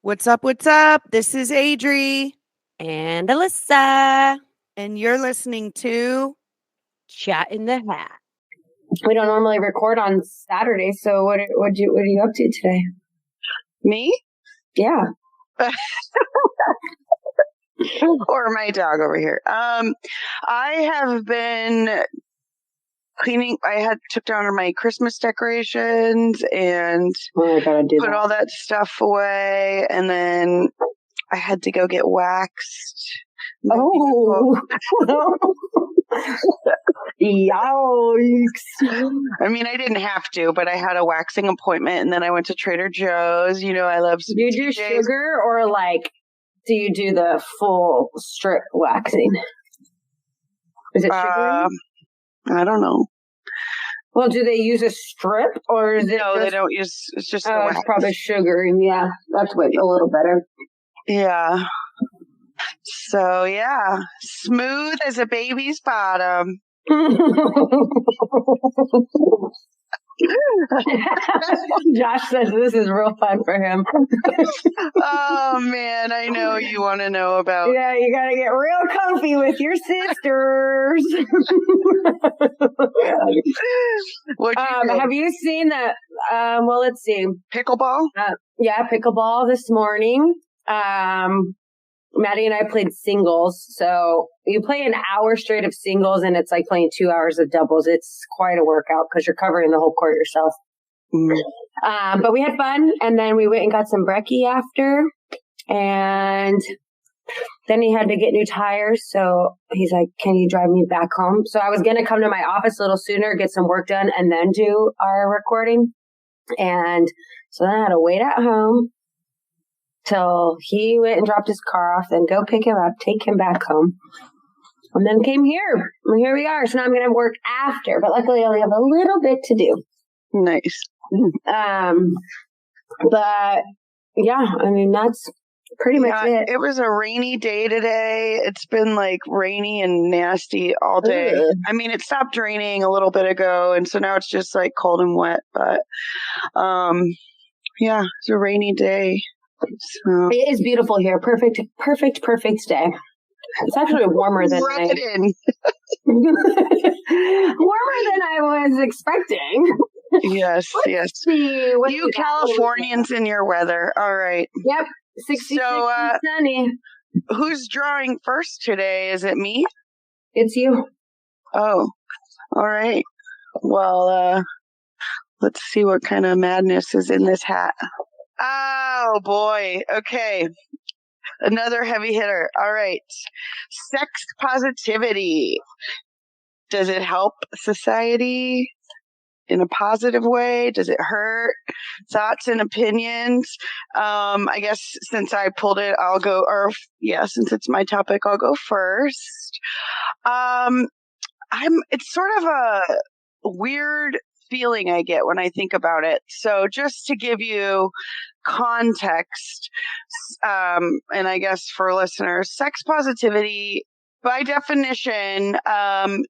What's up? What's up? This is Adri, And Alyssa, and you're listening to Chat in the Hat. We don't normally record on Saturday, so what are you up to today? Me? Yeah. Or my dog over here. I have been cleaning. Took down my Christmas decorations and put all that stuff away, and then I had to go get waxed. Oh. Yikes. I mean, I didn't have to, but I had a waxing appointment, and then I went to Trader Joe's. You know, I love some Do you do sugar, or do you do the full strip waxing? Is it sugary? I don't know. Well, do they use a strip, or is it? No, they don't use. It's just. It's probably sugary. Yeah, that's a little better. Yeah. So yeah, smooth as a baby's bottom. Josh says this is real fun for him. Oh man, I know you want to know about. Yeah, you gotta get real comfy with your sisters. Have you seen that? Well, let's see. Pickleball? Yeah, pickleball this morning. Maddie and I played singles. So you play an hour straight of singles, and it's like playing 2 hours of doubles. It's quite a workout because you're covering the whole court yourself. Mm. But we had fun, and then we went and got some brekkie after, and then he had to get new tires. So he's like, "Can you drive me back home?" So I was going to come to my office a little sooner, get some work done, and then do our recording. And so then I had to wait at home till he went and dropped his car off, then go pick him up, take him back home, and then came here. And here we are. So now I'm going to work after, but luckily I only have a little bit to do. Nice. But yeah, I mean, that's pretty much it. It was a rainy day today. It's been like rainy and nasty all day. Ugh. I mean, it stopped raining a little bit ago, and so now it's just like cold and wet. But yeah, it's a rainy day. So. It is beautiful here. Perfect day. It's actually warmer than warmer than I was expecting. Yes, yes. You Californians in your weather. All right. Yep. 66 and sunny. Who's drawing first today? Is it me? It's you. Oh, all right. Well, let's see what kind of madness is in this hat. Oh, boy. Okay. Another heavy hitter. All right. Sex positivity. Does it help society in a positive way? Does it hurt? Thoughts and opinions. I guess since I pulled it, I'll go, since it's my topic, I'll go first. It's sort of a weird feeling I get when I think about it. So just to give you context, and I guess for listeners, sex positivity, by definition,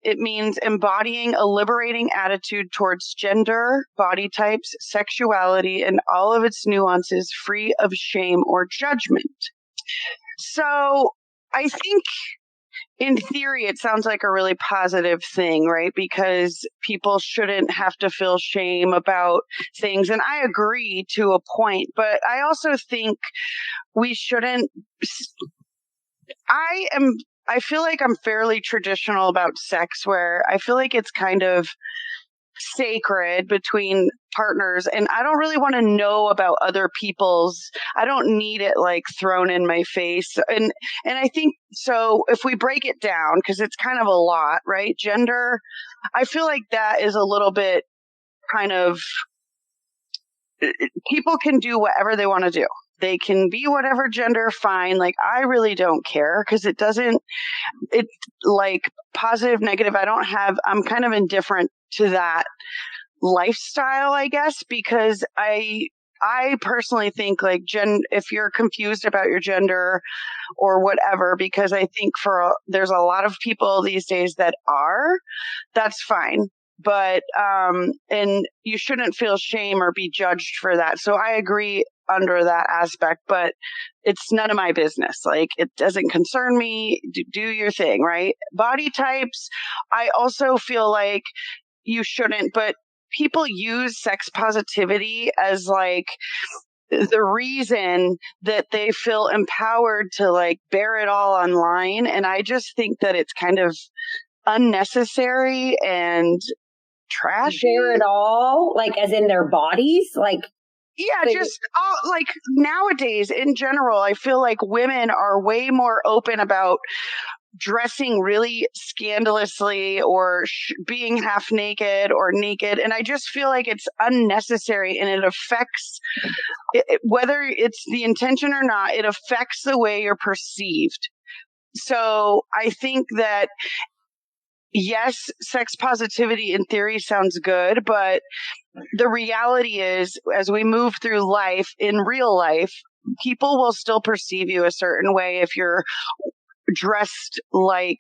it means embodying a liberating attitude towards gender, body types, sexuality, and all of its nuances, free of shame or judgment. So I think in theory, it sounds like a really positive thing, right? Because people shouldn't have to feel shame about things. And I agree to a point, but I also think we shouldn't. I feel like I'm fairly traditional about sex, where I feel like it's kind of sacred between partners, and I don't really want to know about other people's. I don't need it like thrown in my face, and I think so. If we break it down, because it's kind of a lot, right? Gender, I feel like that is a little bit kind of, people can do whatever they want to do. They can be whatever gender, fine. Like, I really don't care, because it's like positive, negative. I'm kind of indifferent to that lifestyle, I guess, because I personally think like if you're confused about your gender or whatever, because I think there's a lot of people these days that's fine. but and you shouldn't feel shame or be judged for that. So I agree under that aspect, but it's none of my business. Like, it doesn't concern me. Do your thing, right? Body types, I also feel like you shouldn't, but people use sex positivity as like the reason that they feel empowered to like bear it all online. And I just think that it's kind of unnecessary and trashy. Bear it all, like as in their bodies, like. Yeah, so just all, like nowadays in general, I feel like women are way more open about dressing really scandalously or being half naked or naked. And I just feel like it's unnecessary, and it affects whether it's the intention or not, it affects the way you're perceived. So I think that, yes, sex positivity in theory sounds good, but the reality is, as we move through life, in real life, people will still perceive you a certain way if you're dressed like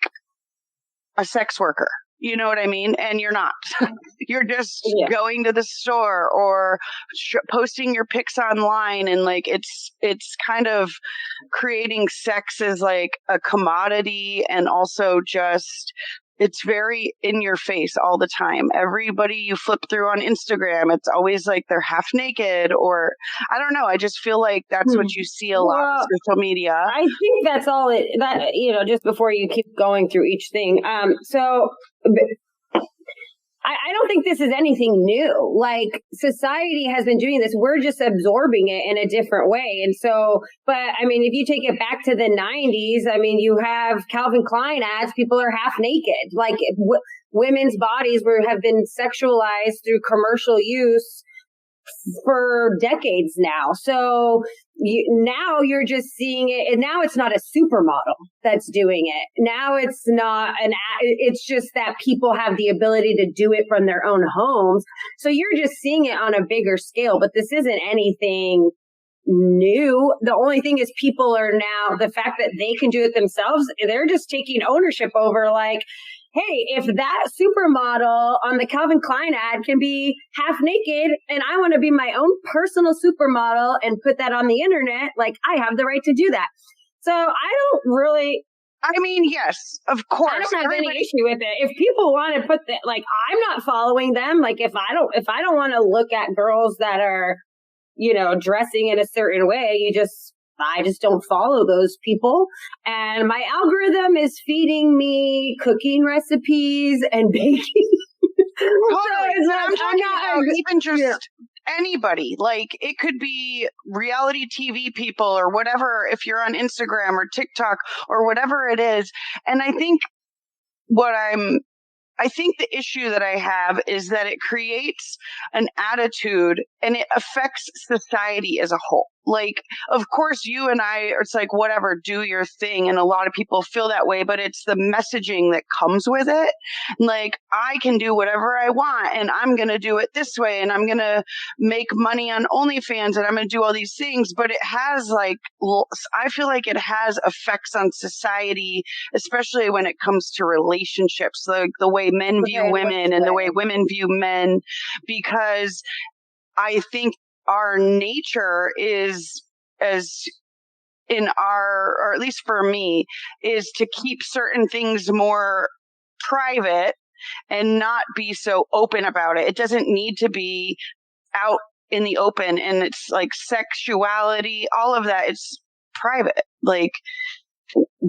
a sex worker. You know what I mean? And you're not. You're just going to the store or posting your pics online, and like it's kind of creating sex as like a commodity, and also just it's very in your face all the time. Everybody you flip through on Instagram, it's always like they're half naked, or I don't know. I just feel like that's what you see a lot on social media. I think that's all that, just before you keep going through each thing. So I don't think this is anything new. Like, society has been doing this. We're just absorbing it in a different way. And so, but I mean, if you take it back to the 90s, I mean, you have Calvin Klein ads, people are half naked. Like, women's bodies have been sexualized through commercial use for decades now. So now you're just seeing it, and now it's not a supermodel that's doing it. Now it's not it's just that people have the ability to do it from their own homes. So you're just seeing it on a bigger scale, but this isn't anything new. The only thing is people are now, the fact that they can do it themselves, they're just taking ownership over, like, hey, if that supermodel on the Calvin Klein ad can be half naked and I want to be my own personal supermodel and put that on the internet, like, I have the right to do that. So I don't really... I mean, yes, of course. I don't have any issue with it. If people want to put that, like, I'm not following them. Like, if I don't want to look at girls that are, dressing in a certain way, I just don't follow those people. And my algorithm is feeding me cooking recipes and baking. Totally. So I'm talking about even just anybody. Like, it could be reality TV people or whatever, if you're on Instagram or TikTok or whatever it is. And I think the issue that I have is that it creates an attitude and it affects society as a whole. Like, of course, you and I, it's like, whatever, do your thing. And a lot of people feel that way, but it's the messaging that comes with it. Like, I can do whatever I want, and I'm going to do it this way, and I'm going to make money on OnlyFans, and I'm going to do all these things. But it has I feel like it has effects on society, especially when it comes to relationships, like the way men view women and the way women view men, because I think our nature is, as in or at least for me, is to keep certain things more private and not be so open about it. It doesn't need to be out in the open, and it's like sexuality, all of that, it's private. Like,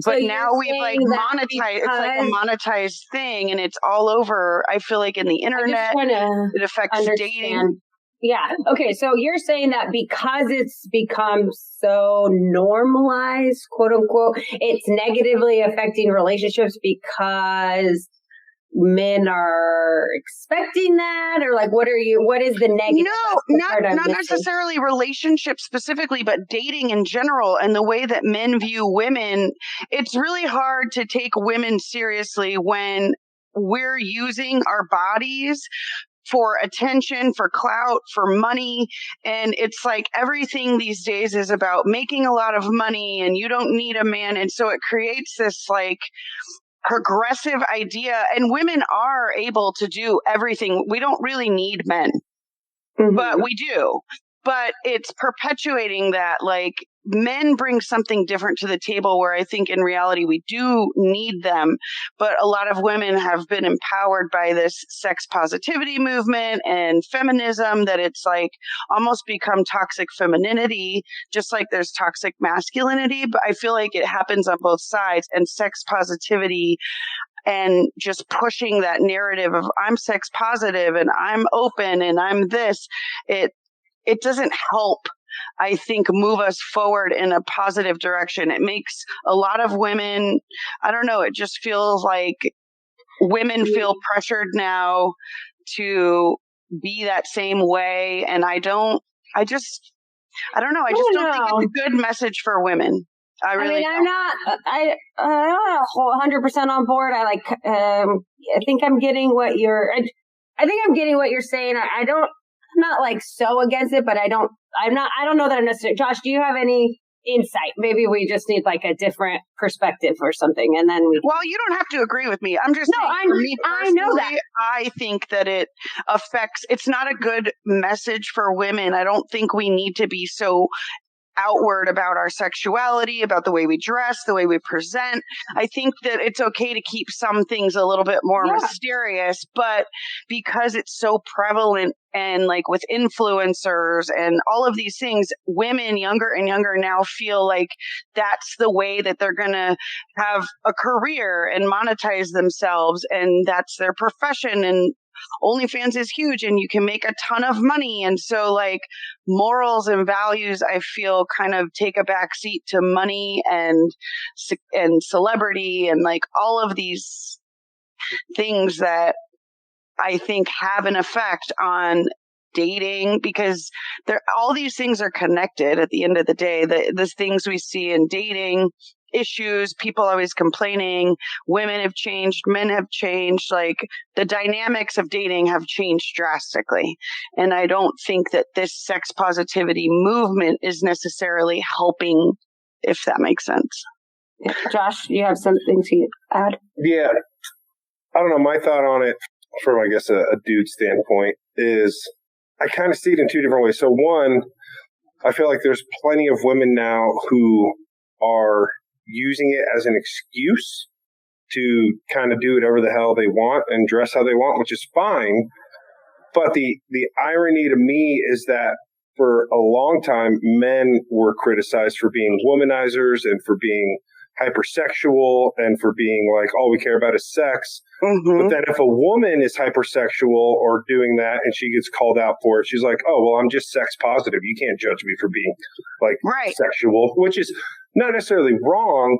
but so now we've like monetized, it's like a monetized thing, and it's all over. I feel like in the internet, it affects dating. Yeah. Okay. So you're saying that because it's become so normalized, quote unquote, it's negatively affecting relationships because men are expecting that, or like, what is the negative? No, not necessarily relationships specifically, but dating in general and the way that men view women. It's really hard to take women seriously when we're using our bodies for attention, for clout, for money. And it's like everything these days is about making a lot of money, and you don't need a man. And so it creates this like progressive idea, and women are able to do everything. We don't really need men, but we do. But it's perpetuating that, like, men bring something different to the table where I think in reality we do need them. But a lot of women have been empowered by this sex positivity movement and feminism that it's like almost become toxic femininity, just like there's toxic masculinity. But I feel like it happens on both sides, and sex positivity and just pushing that narrative of I'm sex positive and I'm open and I'm this, it doesn't help, I think, move us forward in a positive direction. It makes a lot of women, I don't know, it just feels like women feel pressured now to be that same way. And I don't know. I just don't think it's a good message for women. I really I'm not 100% on board. I think I'm getting what you're saying. I'm not like so against it, but I don't know that I'm necessarily. Josh, do you have any insight? Maybe we just need like a different perspective or something, and then Well, you don't have to agree with me. I'm just saying, for me personally, I know that. I think that it affects. It's not a good message for women. I don't think we need to be so outward about our sexuality, about the way we dress, the way we present. I think that it's okay to keep some things a little bit more mysterious, but because it's so prevalent and like with influencers and all of these things, women younger and younger now feel like that's the way that they're going to have a career and monetize themselves, and that's their profession, and OnlyFans is huge and you can make a ton of money. And so like morals and values, I feel, kind of take a back seat to money and celebrity and like all of these things that I think have an effect on dating, because all these things are connected at the end of the day. The things we see in dating issues, people always complaining, women have changed, men have changed, like the dynamics of dating have changed drastically. And I don't think that this sex positivity movement is necessarily helping, if that makes sense. Josh, you have something to add? Yeah. I don't know. My thought on it from, I guess, a dude standpoint is I kind of see it in two different ways. So one, I feel like there's plenty of women now who are using it as an excuse to kind of do whatever the hell they want and dress how they want, which is fine. But the irony to me is that for a long time, men were criticized for being womanizers and for being hypersexual and for being like, all we care about is sex. But then if a woman is hypersexual or doing that and she gets called out for it, she's like, oh, well, I'm just sex positive. You can't judge me for being like sexual, which is not necessarily wrong.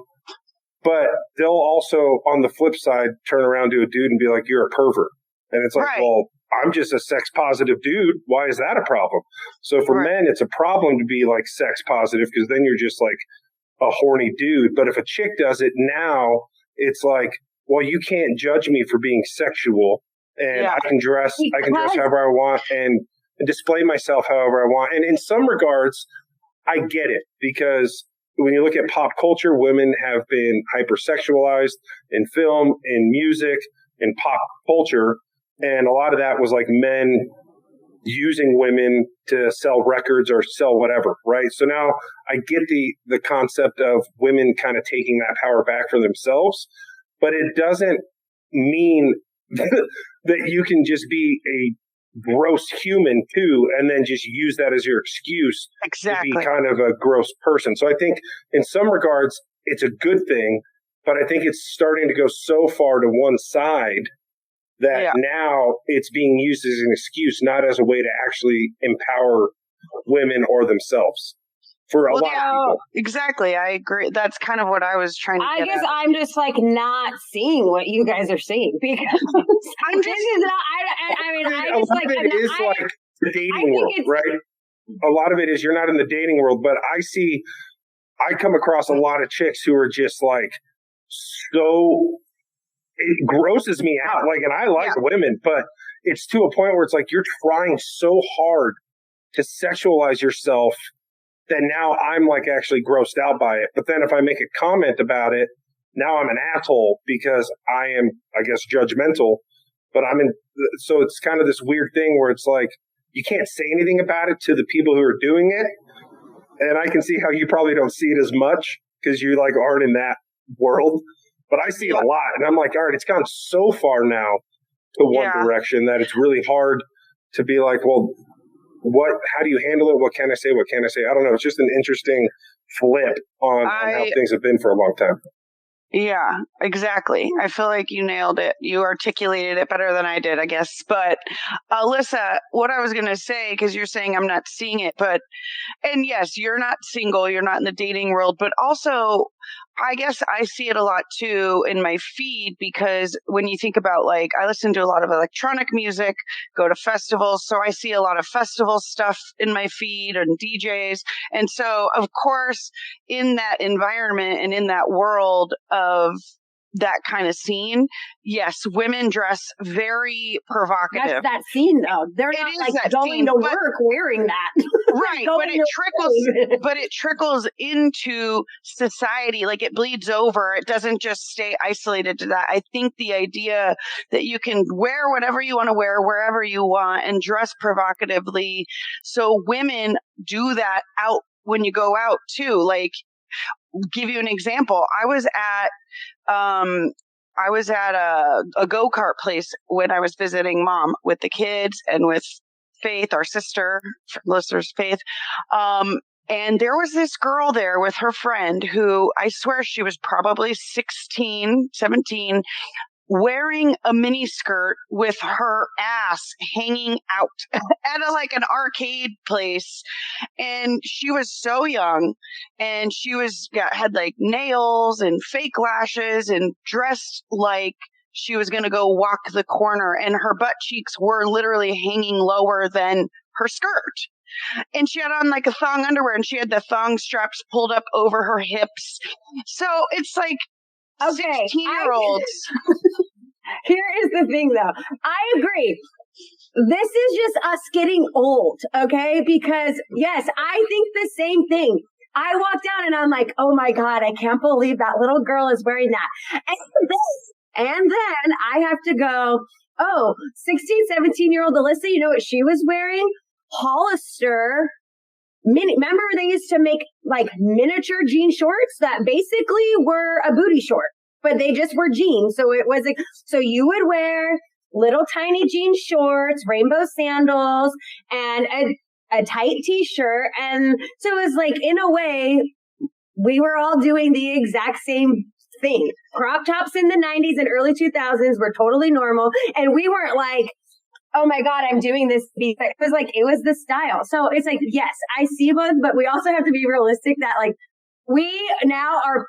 But they'll also, on the flip side, turn around to a dude and be like, you're a pervert. And it's like, well, I'm just a sex positive dude. Why is that a problem? So for men, it's a problem to be like sex positive, because then you're just like a horny dude. But if a chick does it now, it's like, well, you can't judge me for being sexual, and I can dress however I want and display myself however I want. And in some regards, I get it, because when you look at pop culture, women have been hypersexualized in film, in music, in pop culture. And a lot of that was like men using women to sell records or sell whatever, right? So now I get the concept of women kind of taking that power back for themselves, but it doesn't mean that you can just be a gross human too, and then just use that as your excuse to be kind of a gross person. So I think in some regards, it's a good thing, but I think it's starting to go so far to one side that now it's being used as an excuse, not as a way to actually empower women or themselves. For a lot of people. Exactly. I agree. That's kind of what I was trying to get guess at. I'm just like not seeing what you guys are seeing, because I'm just, this is not, I mean, I just like, it is like the dating world, right? A lot of it is you're not in the dating world, but I come across a lot of chicks who are just like, so it grosses me out. Like, and I like women, but it's to a point where it's like, you're trying so hard to sexualize yourself that now I'm like actually grossed out by it. But then if I make a comment about it, now I'm an asshole because I am, I guess, judgmental, but so it's kind of this weird thing where it's like, you can't say anything about it to the people who are doing it. And I can see how you probably don't see it as much because you like aren't in that world, but I see it a lot. And I'm like, all right, it's gone so far now to one direction that it's really hard to be like, well, how do you handle it? What can I say? What can I say? I don't know. It's just an interesting flip on how things have been for a long time. Yeah, exactly. I feel like you nailed it. You articulated it better than I did, I guess. But Alyssa, what I was going to say, because you're saying I'm not seeing it, and yes, you're not single, you're not in the dating world, but also I guess I see it a lot too in my feed, because when you think about, like, I listen to a lot of electronic music, go to festivals. So I see a lot of festival stuff in my feed and DJs. And so, of course, in that environment and in that world of that kind of scene, yes, women dress very provocative. That's that scene, though. They're not like going to work wearing that. Right, but it trickles into society. Like, it bleeds over. It doesn't just stay isolated to that. I think the idea that you can wear whatever you want to wear wherever you want and dress provocatively, so women do that out when you go out too. Like, give you an example. I was at a go-kart place when I was visiting Mom with the kids and with Faith, our sister, listeners, Faith. And there was this girl there with her friend who, I swear she was probably 16, 17, wearing a mini skirt with her ass hanging out at an arcade place. And she was so young, and she had like nails and fake lashes and dressed like she was going to go walk the corner, and her butt cheeks were literally hanging lower than her skirt. And she had on like a thong underwear, and she had the thong straps pulled up over her hips. So it's like, 16-year-olds. Here is the thing, though. I agree. This is just us getting old, okay? Because, yes, I think the same thing. I walk down and I'm like, oh my God, I can't believe that little girl is wearing that. And then I have to go, 16, 17-year-old Alyssa, you know what she was wearing? Hollister. Remember they used to make like miniature jean shorts that basically were a booty short, but they just were jeans. So it was so you would wear little tiny jean shorts, rainbow sandals, and a tight t-shirt. And so it was like, in a way, we were all doing the exact same thing. Crop tops in the 90s and early 2000s were totally normal. And we weren't like, oh my God, I'm doing this. It was like, it was the style. So it's like, yes, I see both, but we also have to be realistic that like we now are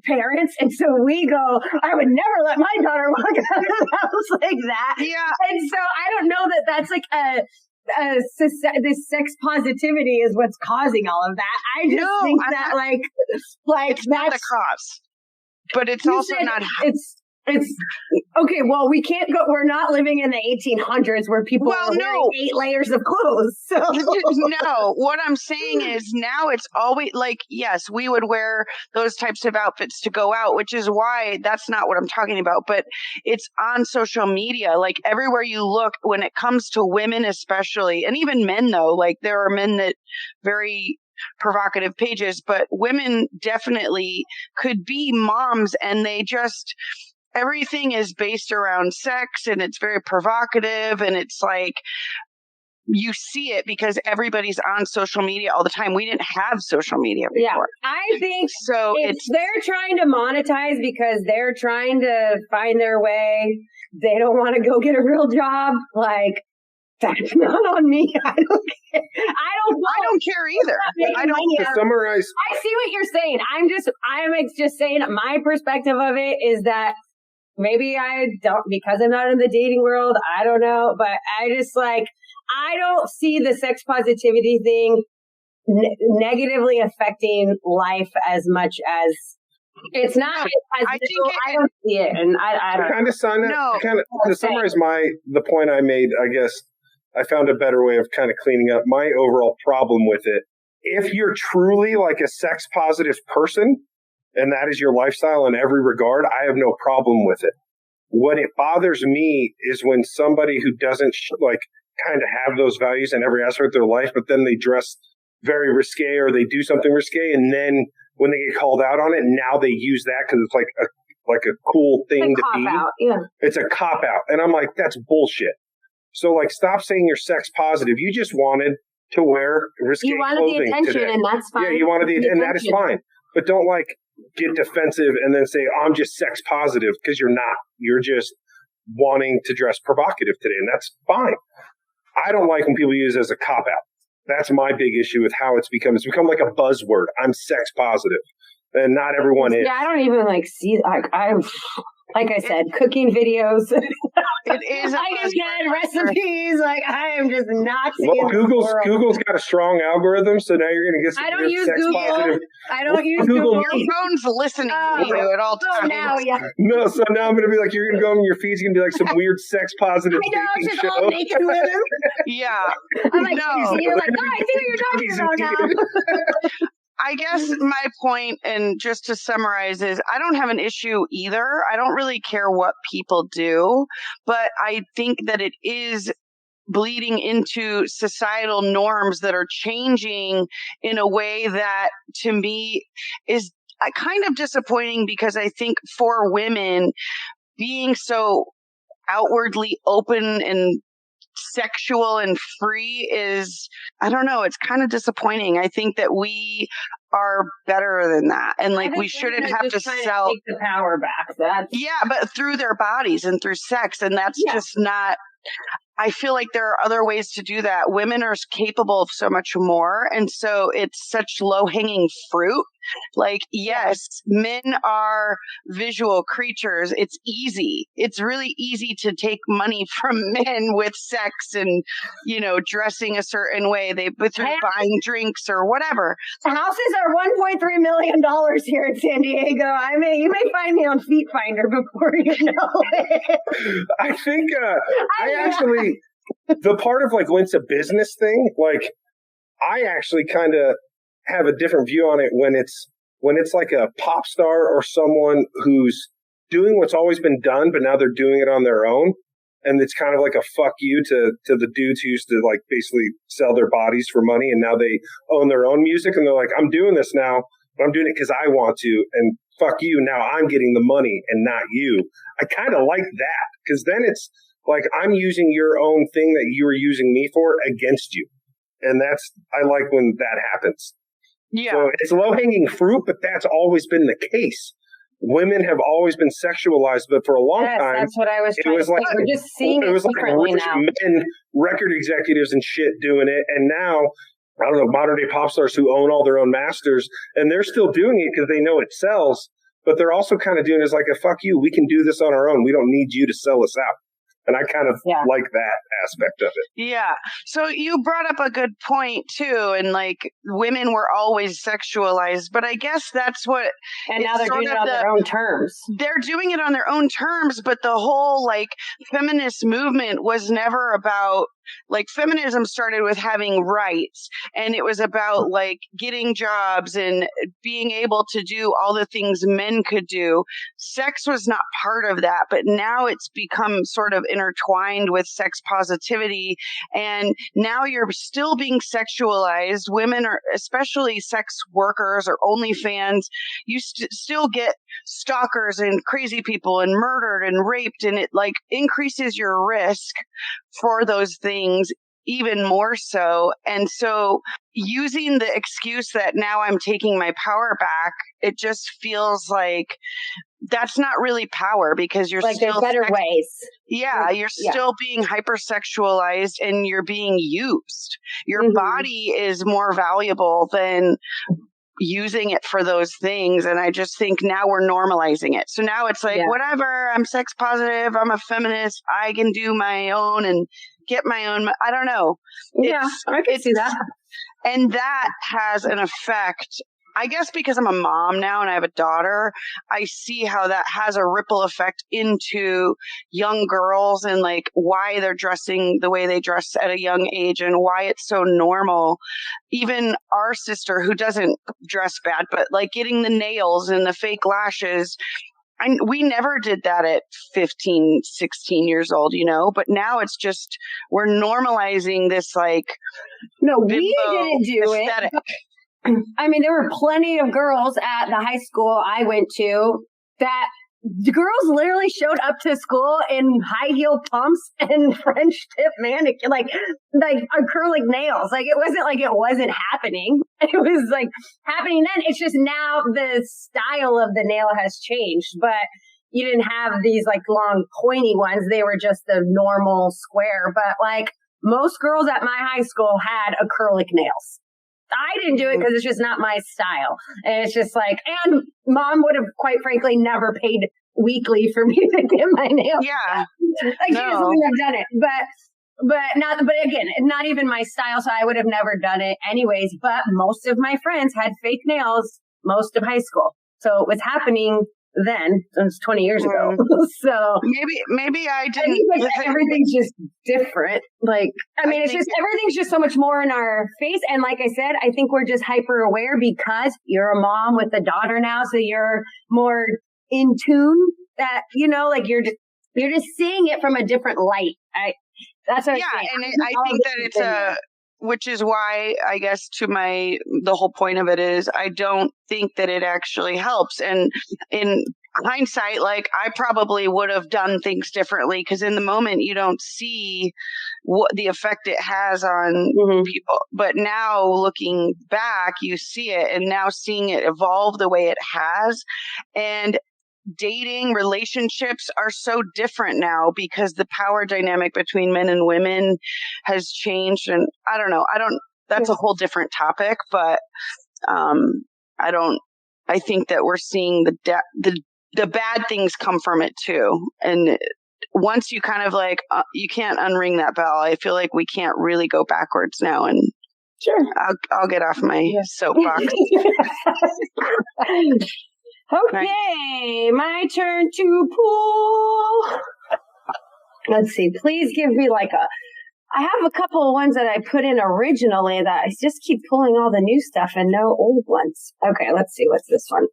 parents. And so we go, I would never let my daughter walk out of the house like that. Yeah. And so I don't know that that's like this sex positivity is what's causing all of that. I just think that like it's not the cause, but it's also not. It's okay. Well, we can't go. We're not living in the 1800s where people are wearing 8 layers of clothes. So. No, what I'm saying is now it's always like, yes, we would wear those types of outfits to go out, which is why that's not what I'm talking about. But it's on social media, like everywhere you look when it comes to women, especially, and even men, though, like there are men that very provocative pages, but women definitely could be moms, and they just, everything is based around sex, and it's very provocative, and it's like you see it because everybody's on social media all the time. We didn't have social media before. Yeah, I think so. They're trying to monetize because they're trying to find their way. They don't want to go get a real job. Like, that's not on me. I don't care. I don't care either. To summarize, I see what you're saying. I'm just saying my perspective of it is that maybe I don't, because I'm not in the dating world, I don't know, but I just like, I don't see the sex positivity thing negatively affecting life as much as it's not. I don't see it. And I don't kind of to summarize the point I made, I guess I found a better way of kind of cleaning up my overall problem with it. If you're truly like a sex positive person, and that is your lifestyle in every regard, I have no problem with it. What it bothers me is when somebody who doesn't kind of have those values in every aspect of their life, but then they dress very risque or they do something risque, and then when they get called out on it, now they use that because it's like a cool thing to be. Out. Yeah. It's a cop out, and I'm like, that's bullshit. So like, stop saying you're sex positive. You just wanted to wear risque You wanted clothing the attention, today. and that's fine. Yeah, you wanted and that is fine. But don't like get defensive and then say, I'm just sex positive, because you're not. You're just wanting to dress provocative today, and that's fine. I don't like when people use it as a cop out. That's my big issue with how it's become. It's become like a buzzword. I'm sex positive, and not everyone is. Yeah, I don't even see. Like I said, cooking videos. It is. I just get recipes. Like I am just not seeing. Well, Google's got a strong algorithm, so now you're going to get some I don't weird use sex Google. positive. I don't use Google. Your phone's listening to you at all times. Now, yeah. No, so now I'm going to be like, you're going to go in your feed's going to be like some weird sex positive I know, dating just show. all naked women. Yeah. I'm like, No. you're like, I see what you're talking about now. I guess my point, and just to summarize, is I don't have an issue either. I don't really care what people do, but I think that it is bleeding into societal norms that are changing in a way that, to me, is kind of disappointing, because I think for women, being so outwardly open and sexual and free is, I don't know, it's kind of disappointing. I think that we are better than that, and like we shouldn't have to sell take the power back. but through their bodies and through sex, and that's just not. I feel like there are other ways to do that. Women are capable of so much more, and so it's such low-hanging fruit. Like, yes, men are visual creatures. It's easy. It's really easy to take money from men with sex and, dressing a certain way. Through buying drinks or whatever. Houses are $1.3 million here in San Diego. You may find me on Feet Finder before you know it. I think I actually, the part of like when it's a business thing, like I actually kind of have a different view on it when it's like a pop star or someone who's doing what's always been done, but now they're doing it on their own. And it's kind of like a fuck you to the dudes who used to like basically sell their bodies for money, and now they own their own music, and they're like, I'm doing this now, but I'm doing it because I want to, and fuck you, now I'm getting the money and not you. I kind of like that, because then it's like I'm using your own thing that you were using me for against you. And I like when that happens. Yeah. So it's low-hanging fruit, but that's always been the case. Women have always been sexualized, but for a long time, that's what I was trying to say. We're just seeing it differently rich now. Men, record executives and shit doing it, and now, I don't know, modern-day pop stars who own all their own masters, and they're still doing it because they know it sells, but they're also kind of doing it as like a fuck you, we can do this on our own. We don't need you to sell us out. And I kind of like that aspect of it. Yeah. So you brought up a good point too. And like women were always sexualized, but I guess that's what. And now they're doing it on their own terms. They're doing it on their own terms, but the whole like feminist movement was never about. Like feminism started with having rights, and it was about like getting jobs and being able to do all the things men could do. Sex was not part of that, but now it's become sort of intertwined with sex positivity, and now you're still being sexualized. Women are, especially sex workers or OnlyFans, you still get stalkers and crazy people and murdered and raped, and it like increases your risk for those things even more so. And so using the excuse that now I'm taking my power back, it just feels like that's not really power, because you're like still there's better ways. Yeah, you're still being hypersexualized and you're being used. Your body is more valuable than using it for those things. And I just think now we're normalizing it. So now it's like, whatever, I'm sex positive, I'm a feminist, I can do my own and get my own. I don't know. I can see that. And that has an effect, I guess because I'm a mom now and I have a daughter, I see how that has a ripple effect into young girls and like why they're dressing the way they dress at a young age and why it's so normal. Even our sister, who doesn't dress bad, but like getting the nails and the fake lashes, we never did that at 15, 16 years old, but now it's just, we're normalizing this like, no, we didn't do aesthetic. it. I mean, there were plenty of girls at the high school I went to that the girls literally showed up to school in high heel pumps and French tip manicure, like acrylic nails. Like it wasn't like it wasn't happening. It was like happening then. It's just now the style of the nail has changed, but you didn't have these like long pointy ones. They were just the normal square. But like most girls at my high school had acrylic nails. I didn't do it because it's just not my style. And it's just like, and mom would have quite frankly never paid weekly for me to get my nails. Yeah. Like she just wouldn't have done it. But again, not even my style. So I would have never done it anyways. But most of my friends had fake nails most of high school. So it was happening then. It was 20 years ago. So maybe I didn't. I think like everything's just different. Like, I mean, it's just, everything's just so much more in our face. And like I said, I think we're just hyper aware because you're a mom with a daughter now. So you're more in tune that, like you're just seeing it from a different light. That's what I'm saying. And I think that it's which is why I guess the whole point of it is I don't think that it actually helps. And in hindsight, like I probably would have done things differently because in the moment you don't see what the effect it has on people. But now looking back, you see it, and now seeing it evolve the way it has. And dating relationships are so different now because the power dynamic between men and women has changed. And I don't know. That's a whole different topic, but I think that we're seeing the bad things come from it too. And once you kind of like, you can't unring that bell. I feel like we can't really go backwards now. And sure, I'll get off my soapbox. Okay, my turn to pull. Let's see. Please give me I have a couple of ones that I put in originally that I just keep pulling all the new stuff and no old ones. Okay, let's see. What's this one?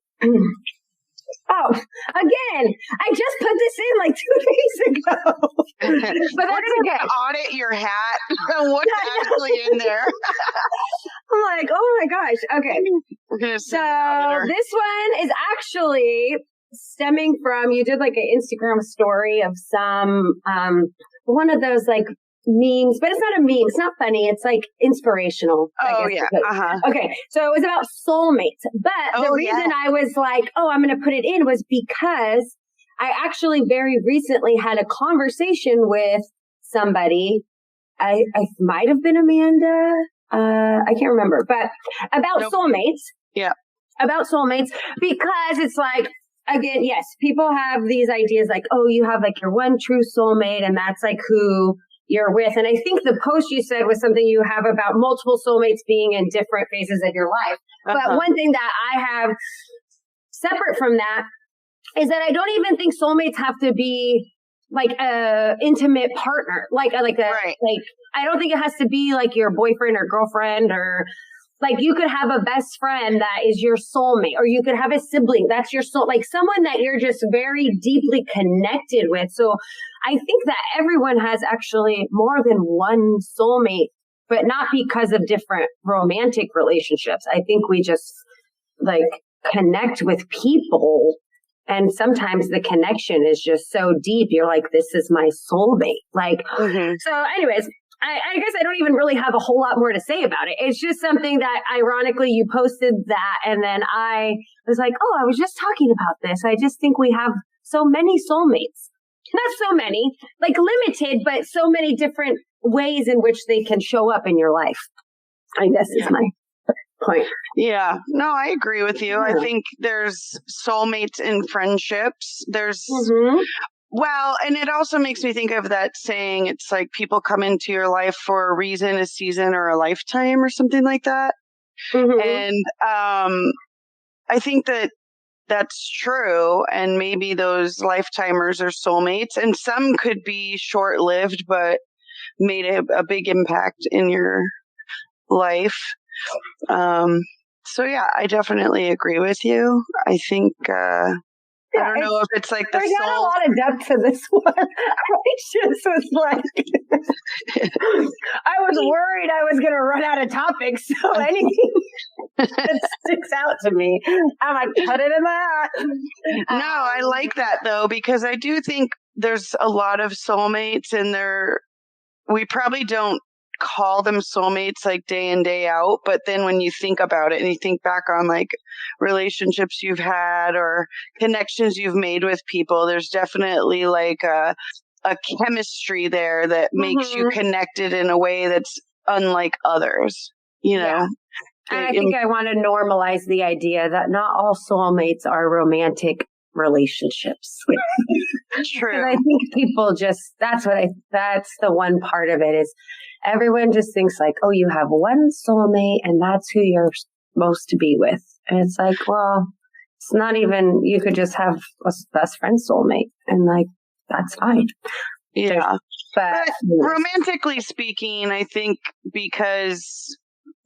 Oh, again, I just put this in like 2 days ago. But that's okay. Audit your hat and what's actually in there. I'm like, oh my gosh. Okay. We're gonna so this one is actually stemming from, you did like an Instagram story of some, one of those like memes, but it's not a meme. It's not funny. It's like inspirational. Oh, yeah. Okay. So it was about soulmates. But the reason I was like, I'm going to put it in was because I actually very recently had a conversation with somebody. I might have been Amanda. I can't remember, but about soulmates. Yeah. About soulmates, because it's like, again, yes, people have these ideas like, you have like your one true soulmate and that's like who you're with. And I think the post you said was something you have about multiple soulmates being in different phases of your life. But one thing that I have separate from that is that I don't even think soulmates have to be like a intimate partner. I don't think it has to be like your boyfriend or girlfriend, or like you could have a best friend that is your soulmate, or you could have a sibling that's your soul, like someone that you're just very deeply connected with. So I think that everyone has actually more than one soulmate, but not because of different romantic relationships. I think we just like connect with people, and sometimes the connection is just so deep. You're like, this is my soulmate. So anyways, I guess I don't even really have a whole lot more to say about it. It's just something that ironically you posted that, and then I was like, I was just talking about this. I just think we have so many soulmates. Not so many, like limited, but so many different ways in which they can show up in your life. I guess is my point. Yeah, no, I agree with you. I think there's soulmates in friendships. There's well, and it also makes me think of that saying, it's like people come into your life for a reason, a season, or a lifetime or something like that. And I think that that's true. And maybe those lifetimers are soulmates, and some could be short lived, but made a big impact in your life. So yeah, I definitely agree with you. I think, I don't know if it's like the There's not a soul. lot of depth to this one. I just was like, I was worried I was going to run out of topics. So anything that sticks out to me, I'm like, put it in the hat. No, I like that though, because I do think there's a lot of soulmates, and we probably don't call them soulmates like day in, day out. But then when you think about it and you think back on like relationships you've had or connections you've made with people, there's definitely like a chemistry there that makes you connected in a way that's unlike others, you know? Yeah. And I think I want to normalize the idea that not all soulmates are romantic relationships. True. And I think people that's the one part of it is everyone just thinks like, oh, you have one soulmate and that's who you're supposed to be with. And it's like, well, it's not even, you could just have a best friend soulmate and like, that's fine. Yeah. But you know. Romantically speaking, I think because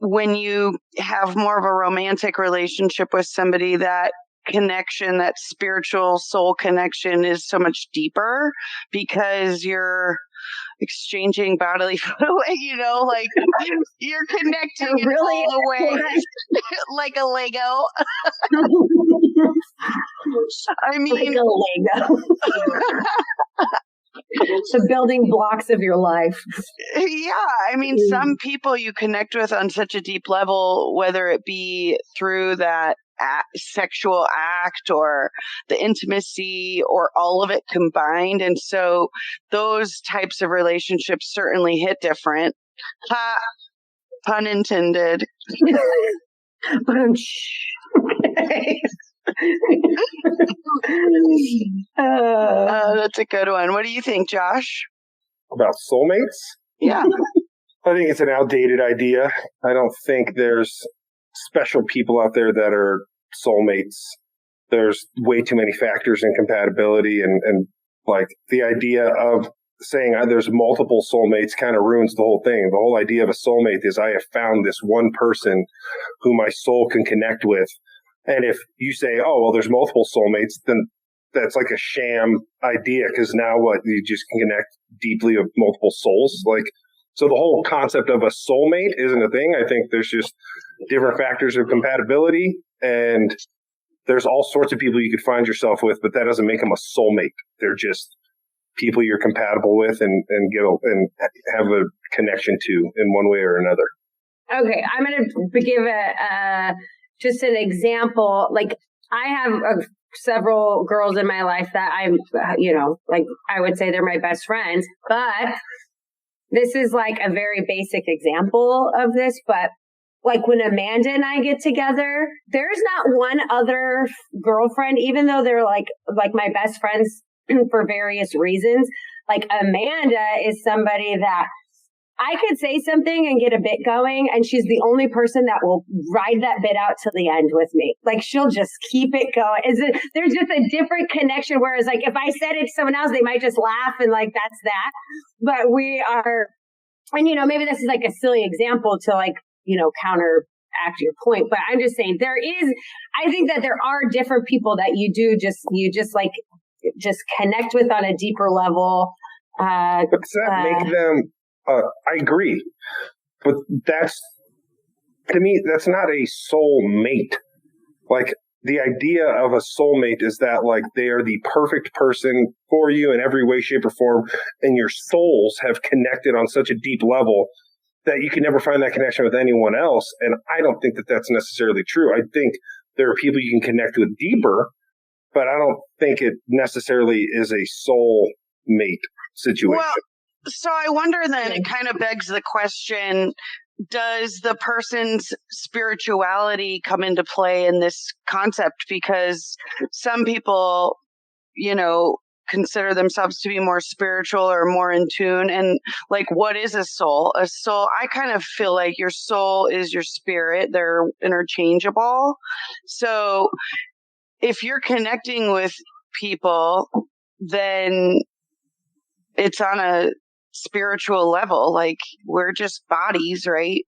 when you have more of a romantic relationship with somebody, that connection, that spiritual soul connection is so much deeper because you're exchanging bodily fluid, you know, like you're connecting in really all the ways, like a Lego. I mean, like a Lego. The building blocks of your life. Yeah. I mean, some people you connect with on such a deep level, whether it be through that sexual act or the intimacy or all of it combined. And so those types of relationships certainly hit different. Pun intended. That's a good one. What do you think, Josh? About soulmates? Yeah. I think it's an outdated idea. I don't think there's special people out there that are soulmates. There's way too many factors in compatibility, and like the idea of saying there's multiple soulmates kind of ruins the whole thing. The whole idea of a soulmate is I have found this one person who my soul can connect with. And if you say, oh, well, there's multiple soulmates, then that's like a sham idea, because now what? You just can connect deeply with multiple souls. Like, so the whole concept of a soulmate isn't a thing. I think there's just different factors of compatibility, and there's all sorts of people you could find yourself with, but that doesn't make them a soulmate. They're just people you're compatible with and have a connection to in one way or another. Okay, I'm going to give just an example. Like, I have several girls in my life that I'm, like I would say they're my best friends, but this is like a very basic example of this. But like when Amanda and I get together, there's not one other girlfriend, even though they're like my best friends for various reasons. Like Amanda is somebody that I could say something and get a bit going, and she's the only person that will ride that bit out to the end with me. Like, she'll just keep it going. There's just a different connection. Whereas, like, if I said it to someone else, they might just laugh and like, that's that. But we are, and maybe this is like a silly example to like, counteract your point. But I'm just saying I think that there are different people that you just connect with on a deeper level. But does that make them? I agree, but to me, that's not a soulmate. Like, the idea of a soulmate is that like they are the perfect person for you in every way, shape, or form, and your souls have connected on such a deep level that you can never find that connection with anyone else. And I don't think that that's necessarily true. I think there are people you can connect with deeper, but I don't think it necessarily is a soulmate situation. Well, so I wonder then, it kind of begs the question, does the person's spirituality come into play in this concept? Because some people, consider themselves to be more spiritual or more in tune. And like, what is a soul? A soul, I kind of feel like your soul is your spirit. They're interchangeable. So if you're connecting with people, then it's on a spiritual level. Like, we're just bodies, right?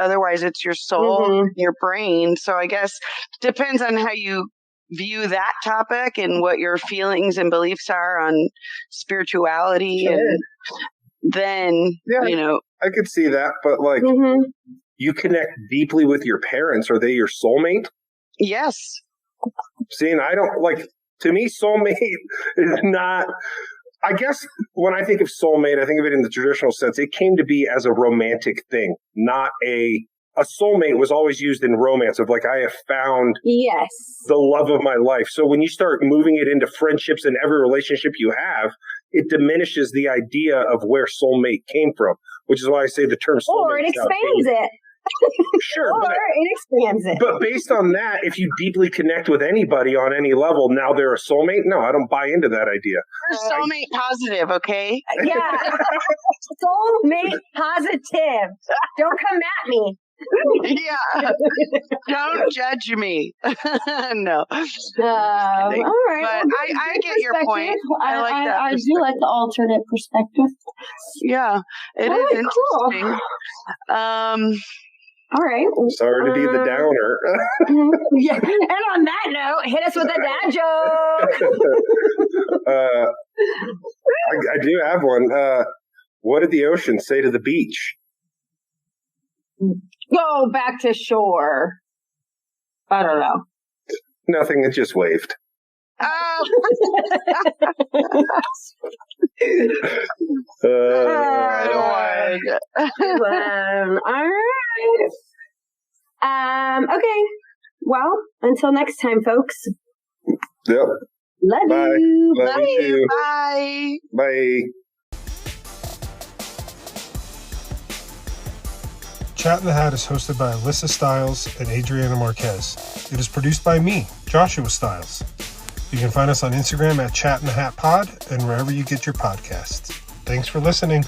Otherwise it's your soul, your brain. So I guess depends on how you view that topic and what your feelings and beliefs are on spirituality. Sure. And then, I could see that, but like, you connect deeply with your parents. Are they your soulmate? Yes. See, and I don't like, to me, soulmate is not, I guess when I think of soulmate, I think of it in the traditional sense. It came to be as a romantic thing, not a soulmate was always used in romance of like, I have found the love of my life. So when you start moving it into friendships and every relationship you have, it diminishes the idea of where soulmate came from, which is why I say the term soulmate. Or it expands it. Sure. Or it expands it. But based on that, if you deeply connect with anybody on any level, now they're a soulmate? No, I don't buy into that idea. We're soulmate positive, okay? Yeah. Soulmate positive. Don't come at me. Yeah. Don't judge me. No. All right. But I get your point. I like that. I do like the alternate perspective. Yeah. It is interesting. Cool. All right. Sorry to be the downer. Yeah. And on that note, hit us with a dad joke. I do have one. What did the ocean say to the beach? Go back to shore. I don't know. Nothing. It just waved. Oh. Good one. All right. Okay. Well, until next time, folks. Yep. Love Bye. you. Love you too. Bye. Bye. Chat in the Hat is hosted by Alyssa Stiles and Adriana Marquez. It is produced by me, Joshua Stiles. You can find us on Instagram at Chat in the Hat Pod and wherever you get your podcasts. Thanks for listening.